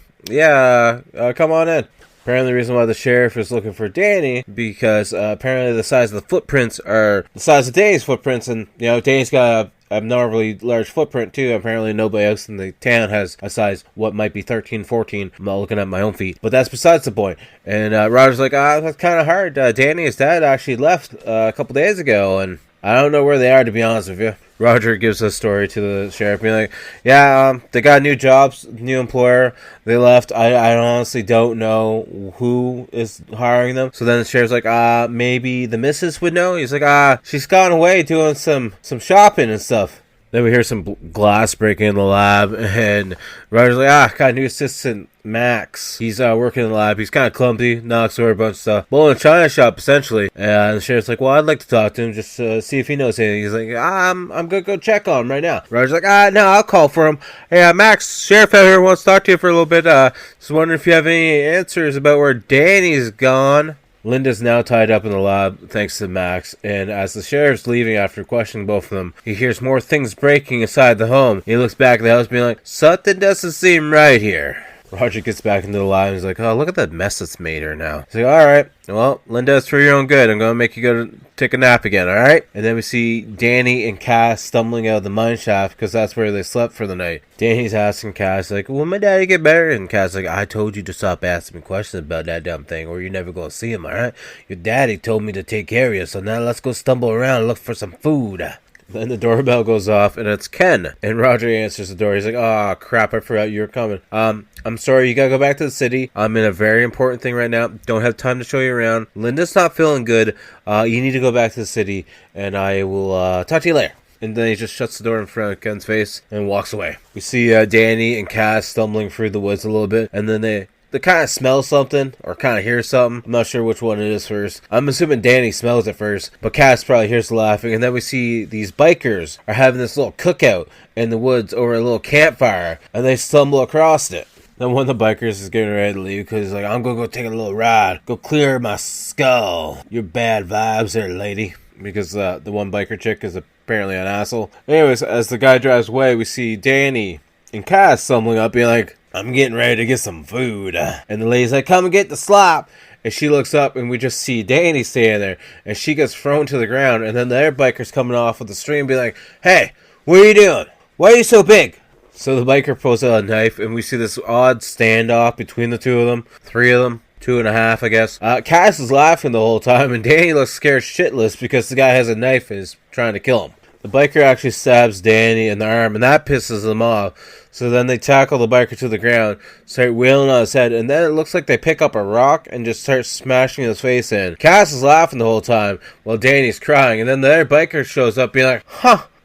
come on in. Apparently the reason why the sheriff is looking for Danny, because apparently the size of the footprints are the size of Danny's footprints, and, you know, Danny's got a abnormally large footprint too. Apparently nobody else in the town has a size what might be 13, 14. I'm not looking at my own feet, but that's besides the point. And Roger's like, that's kind of hard. Danny, his dad, actually left a couple days ago, and I don't know where they are, to be honest with you. Roger gives a story to the sheriff, being like, yeah, they got new jobs, new employer, they left. I honestly don't know who is hiring them. So then the sheriff's like, maybe the missus would know. He's like, she's gone away doing some shopping and stuff. Then we hear some glass breaking in the lab, and Roger's like, got a new assistant, Max. He's working in the lab. He's kind of clumsy, knocks over a bunch of stuff. Well, in a china shop, essentially. And the sheriff's like, well, I'd like to talk to him, just see if he knows anything. He's like, I'm going to go check on him right now. Roger's like, no, I'll call for him. Hey, Max, sheriff out here wants to talk to you for a little bit. Just wondering if you have any answers about where Danny's gone. Linda's now tied up in the lab, thanks to Max, and as the sheriff's leaving after questioning both of them, he hears more things breaking inside the home. He looks back at the house being like, something doesn't seem right here. Roger gets back into the lab and he's like, oh, look at that mess that's made her now. He's like, alright, well, Linda, it's for your own good. I'm going to make you go to take a nap again, alright? And then we see Danny and Cass stumbling out of the mine shaft because that's where they slept for the night. Danny's asking Cass, like, will my daddy get better? And Cass like, I told you to stop asking me questions about that dumb thing or you're never going to see him, alright? Your daddy told me to take care of you, so now let's go stumble around and look for some food. Then the doorbell goes off, and it's Ken. And Roger answers the door. He's like, oh, crap, I forgot you were coming. I'm sorry, you gotta go back to the city. I'm in a very important thing right now. Don't have time to show you around. Linda's not feeling good. You need to go back to the city, and I will talk to you later. And then he just shuts the door in front of Ken's face and walks away. We see Danny and Cass stumbling through the woods a little bit, and then they kind of smell something or kind of hear something. I'm not sure which one it is first. I'm assuming Danny smells it first, but Cass probably hears the laughing. And then we see these bikers are having this little cookout in the woods over a little campfire, and they stumble across it. Then one of the bikers is getting ready to leave because he's like, I'm going to go take a little ride. Go clear my skull. Your bad vibes there, lady. Because the one biker chick is apparently an asshole. Anyways, as the guy drives away, we see Danny and Cass stumbling up being like, I'm getting ready to get some food. And the lady's like, come and get the slop. And she looks up and we just see Danny standing there. And she gets thrown to the ground. And then the other biker's coming off of the stream be like, hey, what are you doing? Why are you so big? So the biker pulls out a knife and we see this odd standoff between the two of them. 3 of them. 2.5, I guess. Cass is laughing the whole time. And Danny looks scared shitless because the guy has a knife and is trying to kill him. The biker actually stabs Danny in the arm, and that pisses them off. So then they tackle the biker to the ground, start wheeling on his head, and then it looks like they pick up a rock and just start smashing his face in. Cass is laughing the whole time while Danny's crying, and then the other biker shows up being like,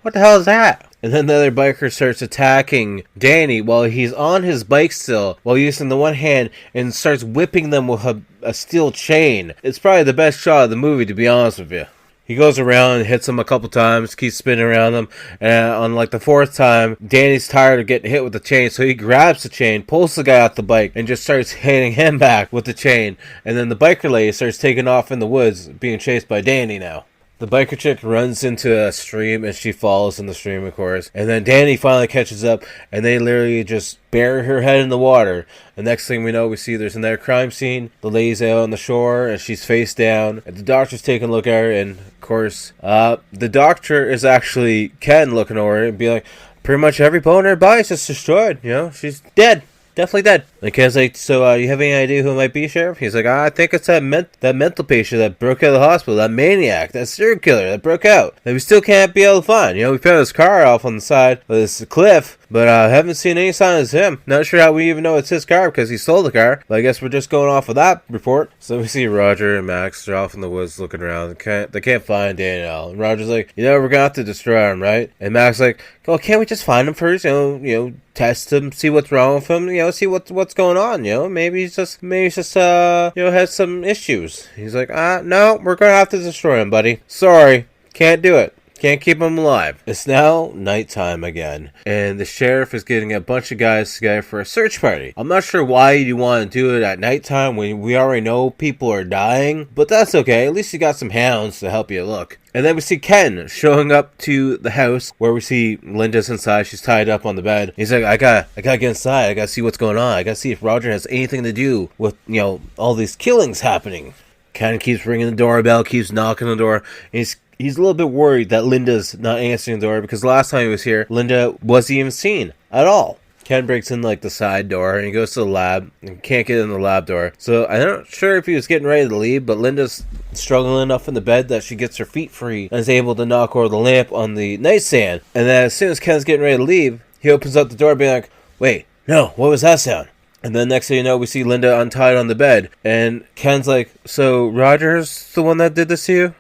what the hell is that? And then the other biker starts attacking Danny while he's on his bike still, while using the one hand, and starts whipping them with a steel chain. It's probably the best shot of the movie, to be honest with you. He goes around and hits him a couple times, keeps spinning around them, and on like the 4th time, Danny's tired of getting hit with the chain, so he grabs the chain, pulls the guy off the bike, and just starts hitting him back with the chain. And then the biker lady starts taking off in the woods, being chased by Danny now. The biker chick runs into a stream and she falls in the stream, of course. And then Danny finally catches up and they literally just bury her head in the water. The next thing we know, we see there's another crime scene. The lady's out on the shore and she's face down. And the doctor's taking a look at her, and of course, the doctor is actually Ken looking over her and being like, pretty much every bone in her body is just destroyed. You know, she's dead. Definitely dead. And Ken's like, so you have any idea who it might be, Sheriff? He's like, I think it's that mental patient that broke out of the hospital, that maniac, that serial killer that broke out, that we still can't be able to find. You know, we found his car off on the side of this cliff, but haven't seen any signs of him. Not sure how we even know it's his car because he stole the car, but I guess we're just going off of that report. So we see Roger and Max, they're off in the woods looking around. They can't find Daniel. And Roger's like, you know, we're gonna have to destroy him, right? And Max like, oh, can't we just find him first? You know, test him, see what's wrong with him, you know, see what's going on, you know, maybe he's just you know, has some issues. He's like, no, we're gonna have to destroy him, buddy. Sorry, can't do it. Can't keep him alive. It's now nighttime again, and the sheriff is getting a bunch of guys together for a search party. I'm not sure why you want to do it at nighttime when we already know people are dying, but that's okay. At least you got some hounds to help you look. And then we see Ken showing up to the house where we see Linda's inside. She's tied up on the bed. He's like, I gotta get inside. I gotta see what's going on. I gotta see if Roger has anything to do with, you know, all these killings happening. Ken keeps ringing the doorbell, keeps knocking on the door. And he's a little bit worried that Linda's not answering the door because last time he was here, Linda wasn't even seen at all. Ken breaks in like the side door and he goes to the lab and can't get in the lab door. So I'm not sure if he was getting ready to leave, but Linda's struggling enough in the bed that she gets her feet free and is able to knock over the lamp on the nightstand. And then as soon as Ken's getting ready to leave, he opens up the door being like, wait, no, what was that sound? And then next thing you know, we see Linda untied on the bed. And Ken's like, so Roger's the one that did this to you?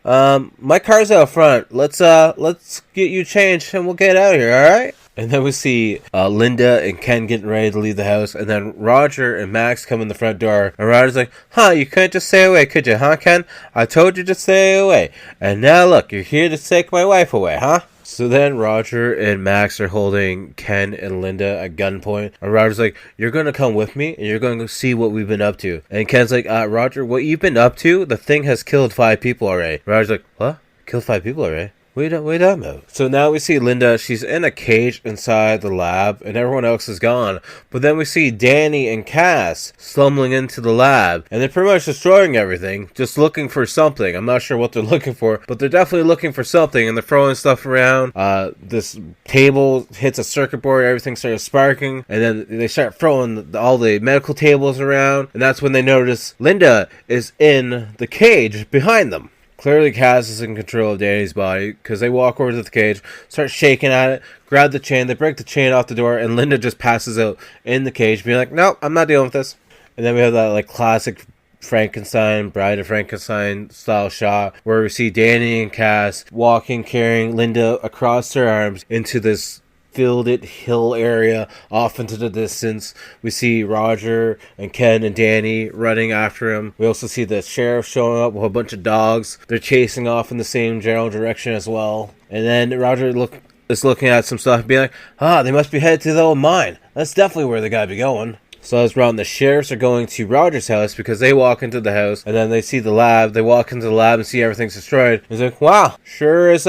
My car's out front. Let's get you changed and we'll get out of here, alright? And then we see Linda and Ken getting ready to leave the house. And then Roger and Max come in the front door. And Roger's like, you couldn't just stay away, could you, huh, Ken? I told you to stay away. And now look, you're here to take my wife away, huh? So then Roger and Max are holding Ken and Linda at gunpoint. And Roger's like, you're going to come with me and you're going to see what we've been up to. And Ken's like, Roger, what you've been up to, the thing has killed 5 people already. Roger's like, what? Killed 5 people already? Wait up, about. So now we see Linda, she's in a cage inside the lab, and everyone else is gone. But then we see Danny and Cass stumbling into the lab, and they're pretty much destroying everything, just looking for something. I'm not sure what they're looking for, but they're definitely looking for something, and they're throwing stuff around. This table hits a circuit board, everything starts sparking, and then they start throwing all the medical tables around, and that's when they notice Linda is in the cage behind them. Clearly, Cass is in control of Danny's body because they walk over to the cage, start shaking at it, grab the chain, they break the chain off the door, and Linda just passes out in the cage, being like, nope, I'm not dealing with this. And then we have that like classic Frankenstein, Bride of Frankenstein style shot where we see Danny and Cass walking, carrying Linda across their arms into this filled hill area off into the distance. We see Roger and Ken and Danny running after him. We also see the sheriff showing up with a bunch of dogs. They're chasing off in the same general direction as well. And then Roger is looking at some stuff and being like, they must be headed to the old mine. That's definitely where they gotta be going. So as around, the sheriffs are going to Roger's house because they walk into the house and then they see the lab. They walk into the lab and see everything's destroyed. He's like, wow, sure is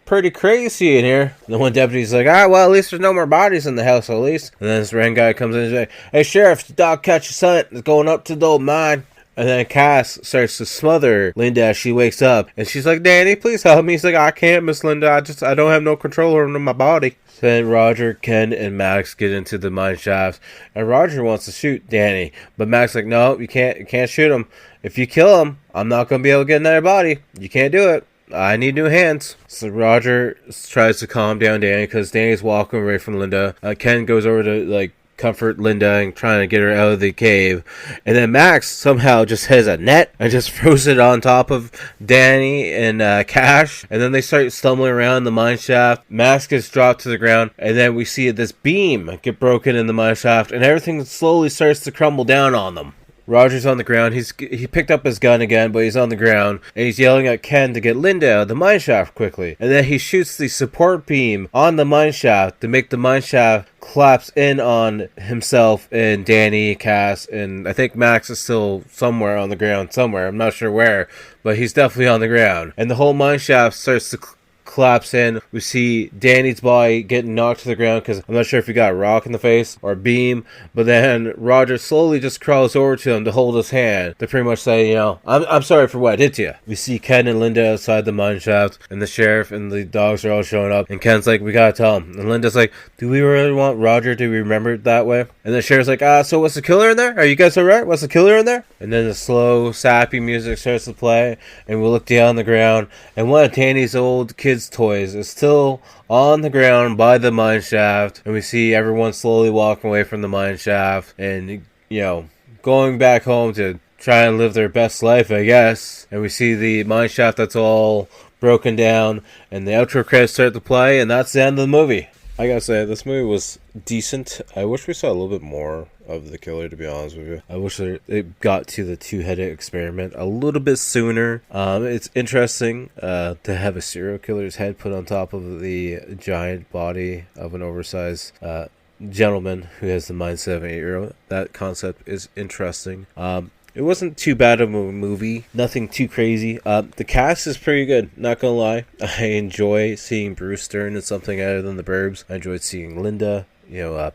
pretty crazy in here. And the one deputy's like, well, at least there's no more bodies in the house, at least. And then this random guy comes in and he's like, hey, Sheriff, the dog catch your son. It's going up to the old mine. And then Cass starts to smother Linda as she wakes up. And she's like, Danny, please help me. He's like, I can't, Miss Linda. I don't have no control over my body. So then Roger, Ken, and Max get into the mine shafts. And Roger wants to shoot Danny. But Max like, no, you can't shoot him. If you kill him, I'm not going to be able to get another body. You can't do it. I need new hands. So Roger tries to calm down Danny because Danny's walking away from Linda. Ken goes over to comfort Linda and trying to get her out of the cave. And then Max somehow just has a net and just throws it on top of Danny and Cash. And then they start stumbling around the mine shaft. Max gets dropped to the ground. And then we see this beam get broken in the mine shaft. And everything slowly starts to crumble down on them. Roger's on the ground. He picked up his gun again, but he's on the ground, and he's yelling at Ken to get Linda out of the mineshaft quickly. And then he shoots the support beam on the mineshaft to make the mineshaft collapse in on himself and Danny, Cass, and I think Max is still somewhere on the ground somewhere. I'm not sure where, but he's definitely on the ground. And the whole mineshaft starts to collapse in. We see Danny's body getting knocked to the ground because I'm not sure if he got a rock in the face or a beam, but then Roger slowly just crawls over to him to hold his hand to pretty much say, I'm sorry for what I did to you. We see Ken and Linda outside the mine shaft, and the sheriff and the dogs are all showing up, and Ken's like, we gotta tell him. And Linda's like, do we really want Roger to be remembered that way? And the sheriff's like, so what's the killer in there? Are you guys alright? What's the killer in there? And then the slow, sappy music starts to play, and we look down the ground, and one of Danny's old kids' toys is still on the ground by the mine shaft, and we see everyone slowly walking away from the mine shaft and going back home to try and live their best life, I guess. And we see the mine shaft that's all broken down, and the outro credits start to play, and that's the end of the movie. I gotta say, this movie was decent. I wish we saw a little bit more of the killer, to be honest with you. I wish it got to the two-headed experiment a little bit sooner. It's interesting to have a serial killer's head put on top of the giant body of an oversized gentleman who has the mindset of an 8-year-old. That concept is interesting. It wasn't too bad of a movie. Nothing too crazy. The cast is pretty good, not gonna lie. I enjoy seeing Bruce Dern in something other than The Burbs. I enjoyed seeing Linda,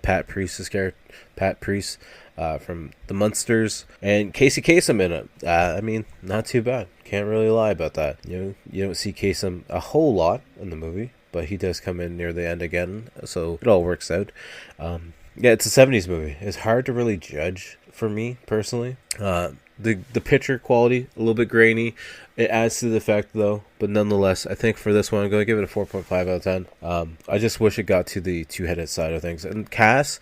Pat Priest's character, Pat Priest from The Munsters, and Casey Kasem in it. I mean, not too bad. Can't really lie about that. You don't see Kasem a whole lot in the movie, but he does come in near the end again, so it all works out. Yeah, it's a 70s movie. It's hard to really judge for me personally. The picture quality a little bit grainy. It adds to the effect though, but nonetheless, I think for this one I'm going to give it a 4.5 out of 10. I just wish it got to the two-headed side of things. And Cass,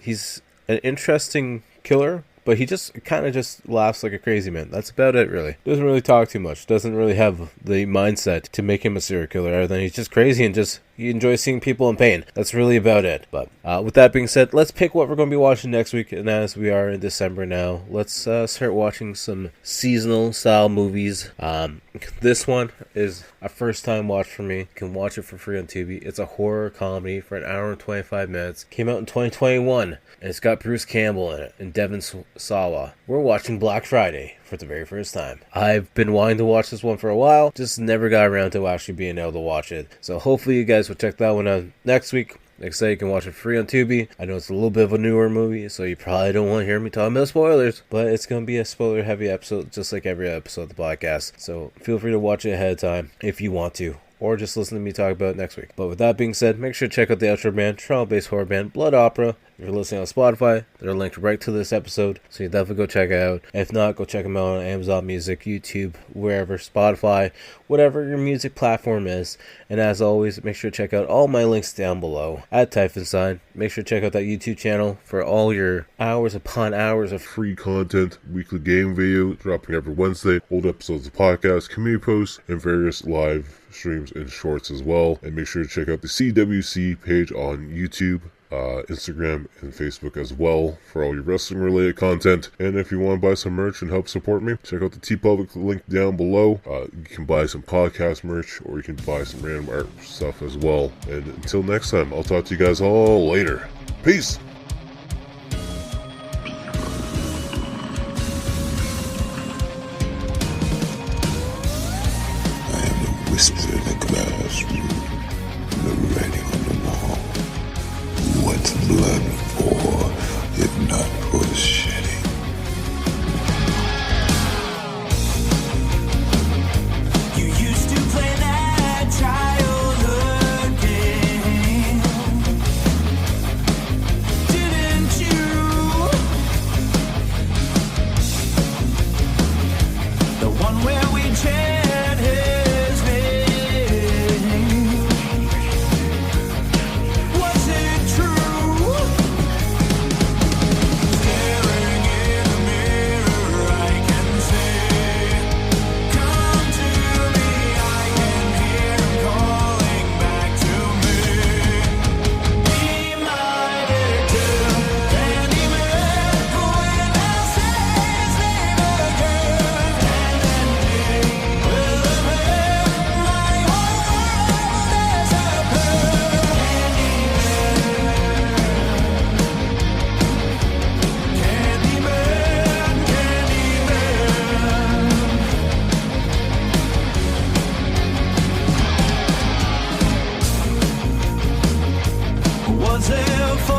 he's an interesting killer, but he just kind of just laughs like a crazy man. That's about it, really. Doesn't really talk too much. Doesn't really have the mindset to make him a serial killer, other than he's just crazy and he enjoys seeing people in pain. That's really about it. But with that being said, let's pick what we're going to be watching next week. And as we are in December now, let's start watching some seasonal style movies. This one is a first time watch for me. You can watch it for free on Tubi. It's a horror comedy for an hour and 25 minutes. Came out in 2021, and it's got Bruce Campbell in it and Devin Sawa. We're watching Black Friday for the very first time. I've been wanting to watch this one for a while, just never got around to actually being able to watch it. So hopefully you guys will check that one out next week. Like I say, you can watch it free on Tubi. I know it's a little bit of a newer movie, so you probably don't want to hear me talking about spoilers, but it's going to be a spoiler-heavy episode, just like every episode of the podcast. So feel free to watch it ahead of time if you want to, or just listen to me talk about it next week. But with that being said, make sure to check out the outro band, Toronto-based horror band Blood Opera. If you're listening on Spotify, they're linked right to this episode, so you definitely go check it out. If not, go check them out on Amazon Music, YouTube, wherever, Spotify, whatever your music platform is. And as always, make sure to check out all my links down below at Typhonstein. Make sure to check out that YouTube channel for all your hours upon hours of free content, weekly game video dropping every Wednesday, old episodes of podcasts, community posts, and various live streams and shorts as well. And make sure to check out the CWC page on YouTube, Instagram, and Facebook as well for all your wrestling related content. And if you want to buy some merch and help support me, check out the TeePublic link down below. You can buy some podcast merch, or you can buy some random art stuff as well. And until next time, I'll talk to you guys all later. Peace. I am the whisper in the classroom, the writing on the wall. What's blood for, if not for the shedding? You used to play that childhood game, didn't you? The one where we chant his name. Was it true? Staring was there for